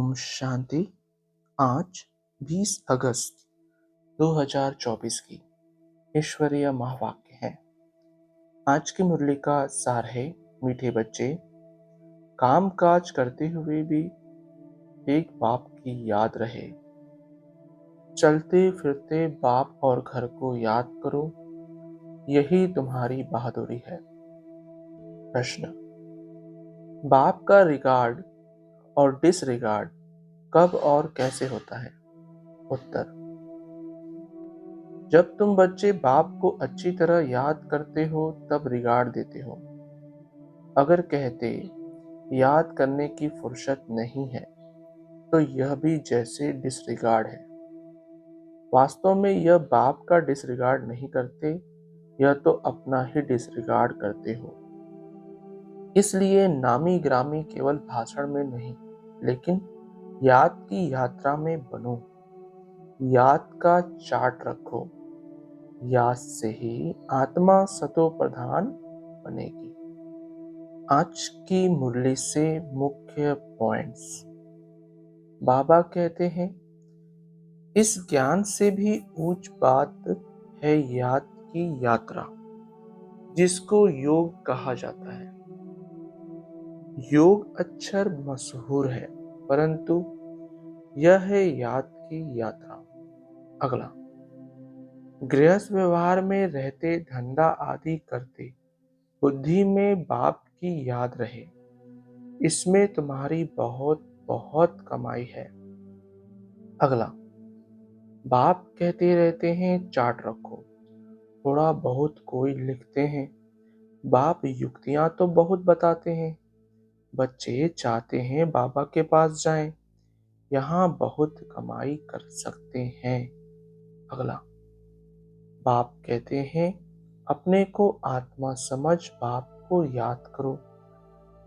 ओम शांति। आज 20 अगस्त 2024 की ईश्वरीय महावाक्य है। आज की मुरली का सार है, मीठे बच्चे, काम काज करते हुए भी एक बाप की याद रहे। चलते फिरते बाप और घर को याद करो, यही तुम्हारी बहादुरी है। प्रश्न: बाप का रिगार्ड और डिसरिगार्ड कब और कैसे होता है? उत्तर: जब तुम बच्चे बाप को अच्छी तरह याद करते हो तब रिगार्ड देते हो। अगर कहते याद करने की फुर्सत नहीं है तो यह भी जैसे डिसरिगार्ड है। वास्तव में यह बाप का डिसरिगार्ड नहीं करते, यह तो अपना ही डिसरिगार्ड करते हो। इसलिए नामी ग्रामी केवल भाषण में नहीं, लेकिन याद की यात्रा में बनो। याद का चार्ट रखो, याद से ही आत्मा सतो प्रधान बनेगी। आज की मुरली से मुख्य पॉइंट्स। बाबा कहते हैं, इस ज्ञान से भी ऊंच बात है याद की यात्रा, जिसको योग कहा जाता है। योग अक्षर मशहूर है, परंतु यह है याद की यात्रा। अगला, गृहस्थ व्यवहार में रहते, धंधा आदि करते, बुद्धि में बाप की याद रहे, इसमें तुम्हारी बहुत बहुत कमाई है। अगला, बाप कहते रहते हैं चार्ट रखो, थोड़ा बहुत कोई लिखते हैं। बाप युक्तियां तो बहुत बताते हैं, बच्चे चाहते हैं बाबा के पास जाएं, यहाँ बहुत कमाई कर सकते हैं। अगला, बाप कहते हैं अपने को आत्मा समझ बाप को याद करो,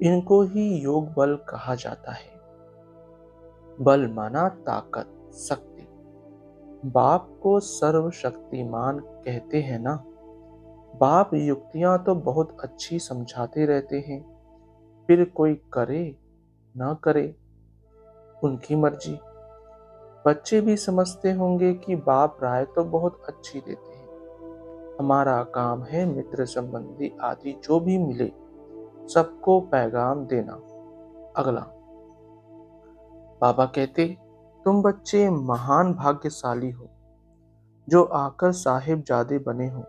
इनको ही योग बल कहा जाता है। बल माना ताकत, शक्ति। बाप को सर्वशक्तिमान कहते हैं ना। बाप युक्तियां तो बहुत अच्छी समझाते रहते हैं, फिर कोई करे ना करे उनकी मर्जी। बच्चे भी समझते होंगे कि बाप राय तो बहुत अच्छी देते हैं, हमारा काम है मित्र संबंधी आदि जो भी मिले सबको पैगाम देना। अगला, बाबा कहते तुम बच्चे महान भाग्यशाली हो जो आकर साहिबजादे बने हो।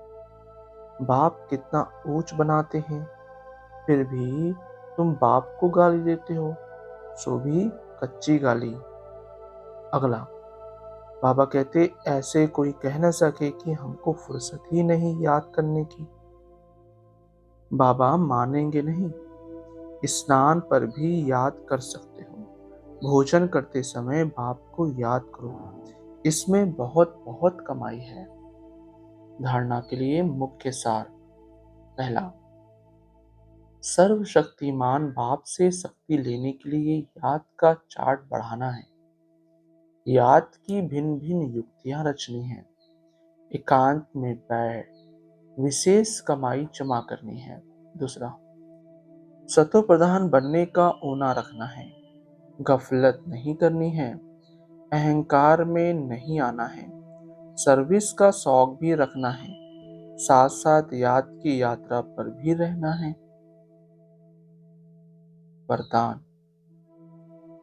बाप कितना ऊंच बनाते हैं, फिर भी तुम बाप को गाली देते हो, सो भी कच्ची गाली। अगला, बाबा कहते ऐसे कोई कह न सके कि हमको फुर्सत ही नहीं याद करने की। बाबा मानेंगे नहीं, स्नान पर भी याद कर सकते हो, भोजन करते समय बाप को याद करो, इसमें बहुत बहुत कमाई है। धारणा के लिए मुख्य सार। पहला, सर्वशक्तिमान बाप से शक्ति लेने के लिए याद का चार्ट बढ़ाना है। याद की भिन्न भिन्न युक्तियां रचनी है। एकांत में बैठ विशेष कमाई जमा करनी है। दूसरा, सतो प्रधान बनने का ऊना रखना है, गफलत नहीं करनी है, अहंकार में नहीं आना है, सर्विस का शौक भी रखना है, साथ साथ याद की यात्रा पर भी रहना है। वरदान,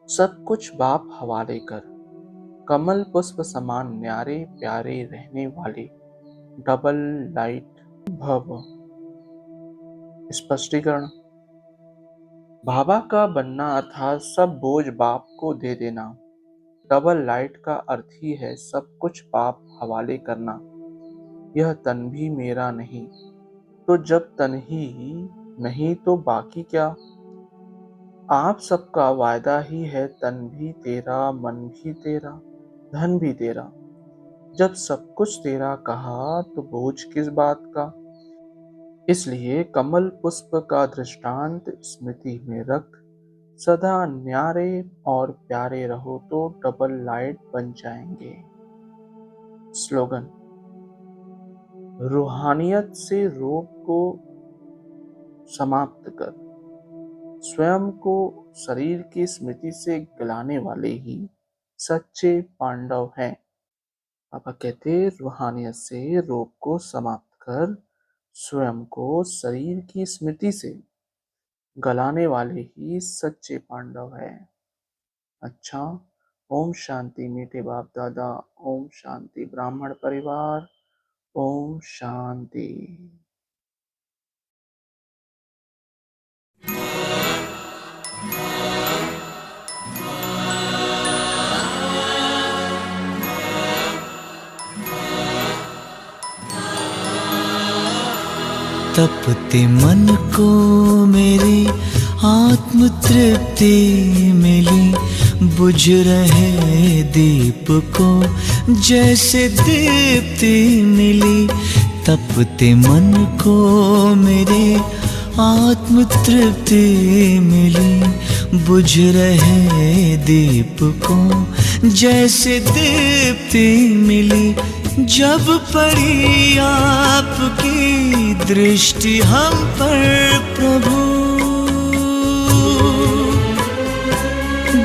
सब कुछ बाप हवाले कर, कमल पुष्प समान न्यारे प्यारे रहने वाले, डबल लाइट भव। स्पष्टीकरण, बाबा का बनना अर्थात सब बोझ बाप को दे देना। डबल लाइट का अर्थ ही है सब कुछ बाप हवाले करना। यह तन भी मेरा नहीं, तो जब तन ही नहीं तो बाकी क्या। आप सबका वायदा ही है, तन भी तेरा, मन भी तेरा, धन भी तेरा। जब सब कुछ तेरा कहा तो बोझ किस बात का। इसलिए कमल पुष्प का दृष्टांत स्मृति में रख, सदा न्यारे और प्यारे रहो तो डबल लाइट बन जाएंगे। स्लोगन, रूहानियत से रोग को समाप्त कर, स्वयं को शरीर की स्मृति से गलाने वाले ही सच्चे पांडव हैं। पापा कहते रूहानियत से रोग को समाप्त कर स्वयं को शरीर की स्मृति से गलाने वाले ही सच्चे पांडव हैं। अच्छा, ओम शांति मीठे बाप दादा, ओम शांति ब्राह्मण परिवार, ओम शांति। तपते मन को मेरी आत्म तृप्ति मिली, बुझ रहे दीप को जैसे दीप्ति मिली। तपते मन को मेरे आत्म तृप्ति मिली, बुझ रहे दीप को जैसे दीप्ति मिली। जब पड़ी आपकी दृष्टि हम पर प्रभु,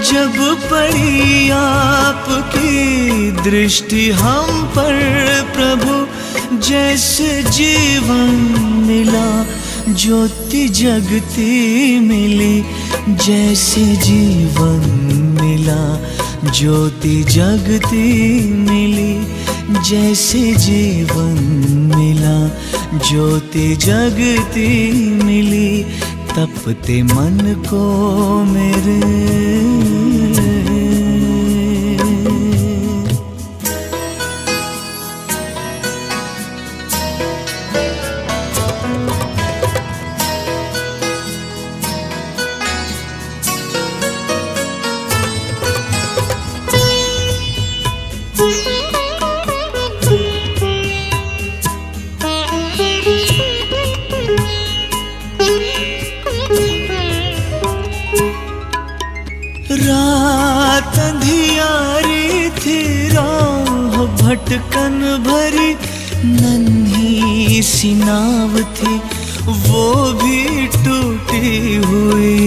जब पड़ी आपकी दृष्टि हम पर प्रभु, जैसे जीवन मिला ज्योति जगती मिली, जैसे जीवन मिला ज्योति जगती मिली, जैसे जीवन मिला ज्योति जगती मिली। तपते मन को मेरे रात अंधियारी थी, राह भटकन भरी, नन्ही सी नाव थी वो भी टूटी हुई।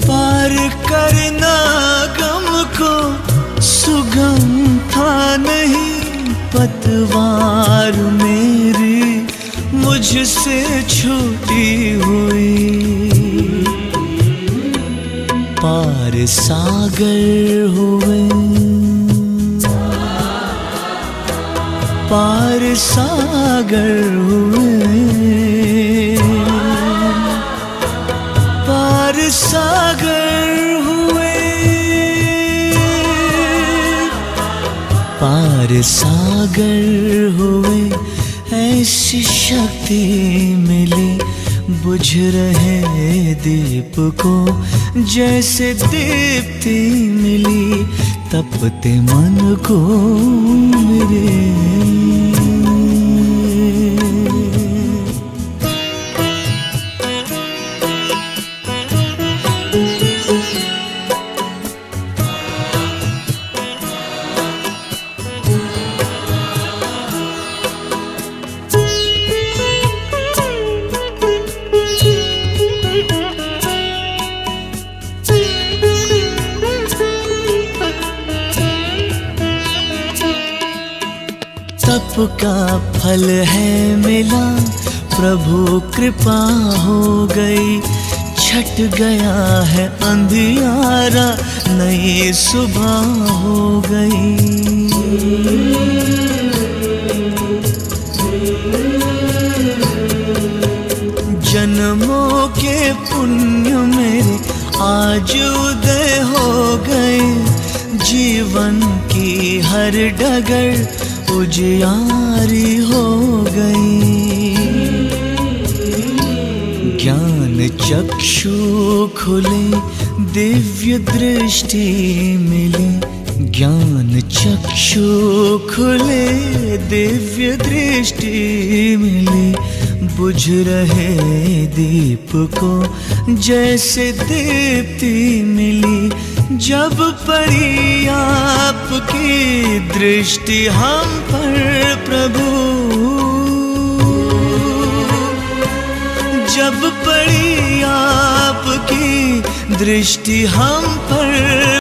पार करना गम को सुगम था नहीं, पतवार मेरी मुझसे छूटी हुई। पार सागर हुए, पार सागर हुए, पार सागर हुए, पार सागर हुए। ऐसी शक्ति मिली, बुझ रहे दीप को जैसे दीप्ति मिली। तपते मन को मेरे तप का फल है मिला, प्रभु कृपा हो गई। छट गया है अंधियारा, नई सुबह हो गई। जन्मों के पुण्य मेरे आज उदय हो गए, जीवन की हर डगर उजियारी हो गई। ज्ञान चक्षु खुले, दिव्य दृष्टि मिली। ज्ञान चक्षु खुले, दिव्य दृष्टि मिली। बुझ रहे दीप को जैसे दीप्ति मिली। जब पड़ी आपकी दृष्टि हम पर प्रभु, जब पड़ी आपकी दृष्टि हम पर